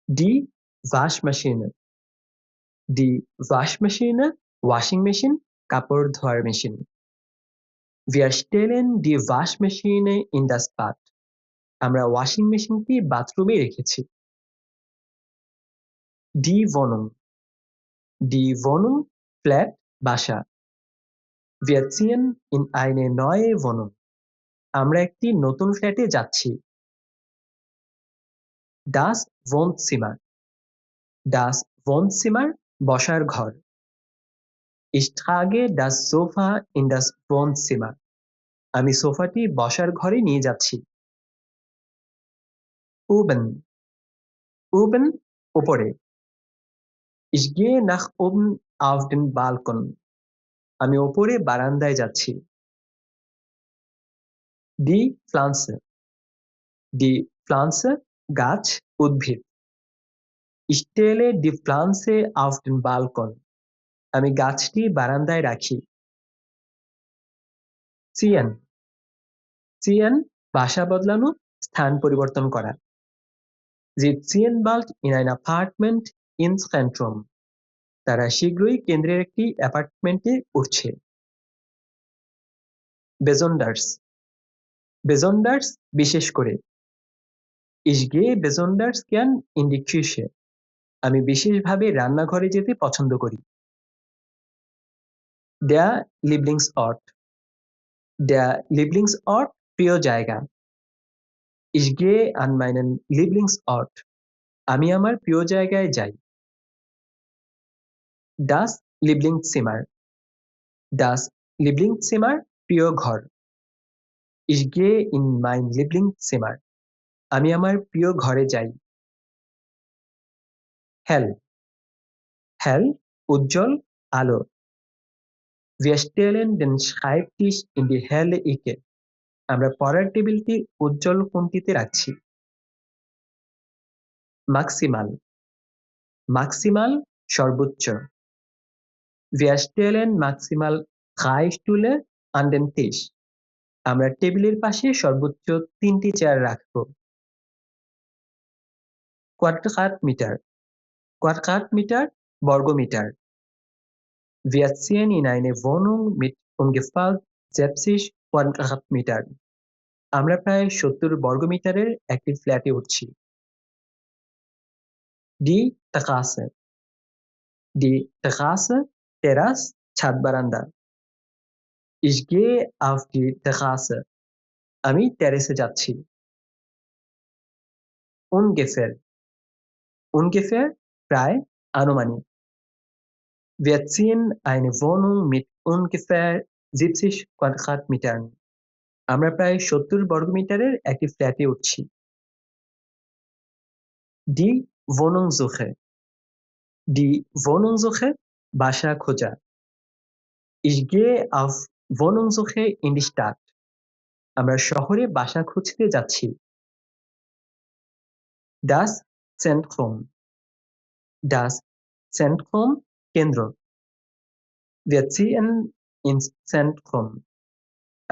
Die Waschmaschine. Die Waschmaschine, washing machine, কাপড় ধোয়ার machine. Wir stellen die Waschmaschine in das Bad. আমরা washing মেশিনটি বাথরুমে রেখেছি। Die Wohnung. Die Wohnung, flat, বাসা। Wir ziehen in eine neue Wohnung. আমরা একটি নতুন ফ্ল্যাটে যাচ্ছি। Das Wohnzimmer. Das Wohnzimmer, বসার ঘর। Ich trage das Sofa in das Wohnzimmer. আমি সোফাটি বসার ঘরে নিয়ে যাচ্ছি। Oben. Oben, উপরে। Ich gehe nach oben auf den Balkon. আমি উপরে বারান্দায় যাচ্ছি। Die Pflanze. Die Pflanze, গাছ, উদ্ভিদ। Ich stelle die Pflanze auf den Balkon. আমি গাছটি বারান্দায় রাখি। Ziehen. Ziehen, বাসা বদলানো, স্থান পরিবর্তন করা। Sie ziehen bald in ein Apartment ins Zentrum. তারা শীঘ্রই কেন্দ্রের একটি অ্যাপার্টমেন্টে উঠছে। Besonders. Besonders, বিশেষ করে। Ich gehe besonders gern in die Küche. আমি বিশেষভাবে রান্নাঘরে যেতে পছন্দ করি। Der Lieblingsort. Der Lieblingsort, প্রিয় জায়গা। Ich gehe an meinen Lieblingsort. আমি আমার প্রিয় জায়গায় যাই। Das Lieblingszimmer. Das Lieblingszimmer, প্রিয় ঘর। Ich gehe in mein Lieblingszimmer. আমি আমার প্রিয় ঘরে যাই। Hell. Hell, উজ্জ্বল, আলো। Wir stellen den Schreibtisch in die helle Ecke. আমরা পড়ার টেবিলটি উজ্জ্বল কোণটিতে রাখছি। Maximal. Maximal, সর্বোচ্চ। Wir stellen maximal 3 Stühle an den Tisch. আমরা টেবিলের পাশে সর্বোচ্চ 3টি চেয়ার রাখব। Quadratmeter. Quadratmeter, বর্গমিটার। Wir ziehen in eine Wohnung mit ungefähr 70 Quadratmeter. আমরা প্রায় 70 বর্গমিটারের একটি ফ্ল্যাটে উঠছি। Die Terrasse. Die Terrasse, টেরাস, ছাদ বারান্দা। Ich gehe auf die Terrasse. আমি টেরেসে যাচ্ছি। Ungefähr. Ungefähr, প্রায়, আনুমানিক। Wir ziehen eine Wohnung mit ungefähr 70 Quadratmetern. আমরা প্রায় 70 বর্গমিটারের একটি ফ্ল্যাটে উঠছি। Die Wohnungssuche. Die Wohnungssuche, বাসা খোঁজা। Ich gehe auf Wohnungssuche in die Stadt. আমরা শহরে বাসা খুঁজতে যাচ্ছি। Das Zentrum. Das Zentrum, কেন্দ্র। Wir ziehen ins Zentrum.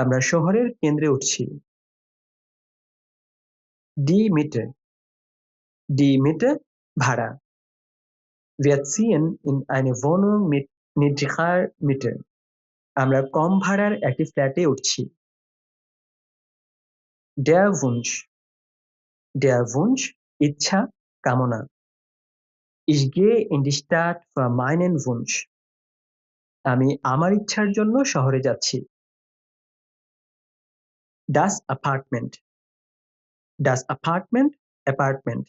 আমরা শহরের কেন্দ্রে উঠছি। Die Miete. Die Miete, ভাড়া। Wir ziehen in eine Wohnung mit niedriger Miete. আমরা কম ভাড়ার একটি ফ্ল্যাটে উঠছি। Der Wunsch. Der Wunsch, ইচ্ছা, কামনা। Ich gehe in die Stadt für meinen Wunsch. আমি আমার ইচ্ছার জন্য শহরে যাচ্ছি। Das Apartment. Das Apartment, Apartment.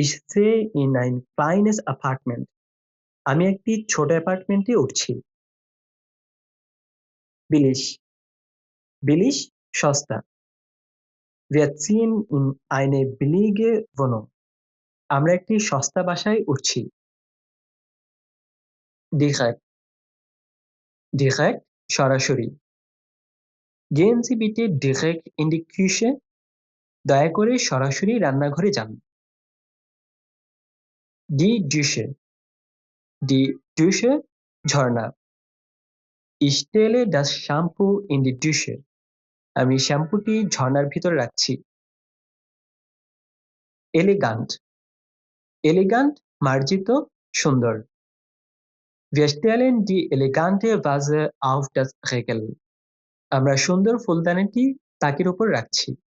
Ich ziehe in ein kleines Apartment. আমি একটি ছোট অ্যাপার্টমেন্টে উঠছি। Billig. Billig, সস্তা। Wir ziehen in eine billige Wohnung. আমরা একটি সস্তা বাসায় উঠছি। Direkt. Direkt, সরাসরি। Gehen Sie bitte direkt in die Küche. দয়া করে সরাসরি রান্নাঘরে যান। Die Dusche. Die Dusche, Jharna. Ich stelle das Shampoo in die Dusche. আমি শ্যাম্পুটি ঝর্ণার ভিতরে রাখছি। Elegant. এলিগান্ট মার্জিত, সুন্দর। Wir stellen die elegante Vase auf das Regal. আমরা সুন্দর ফুলদানিটি তাকের উপর রাখছি।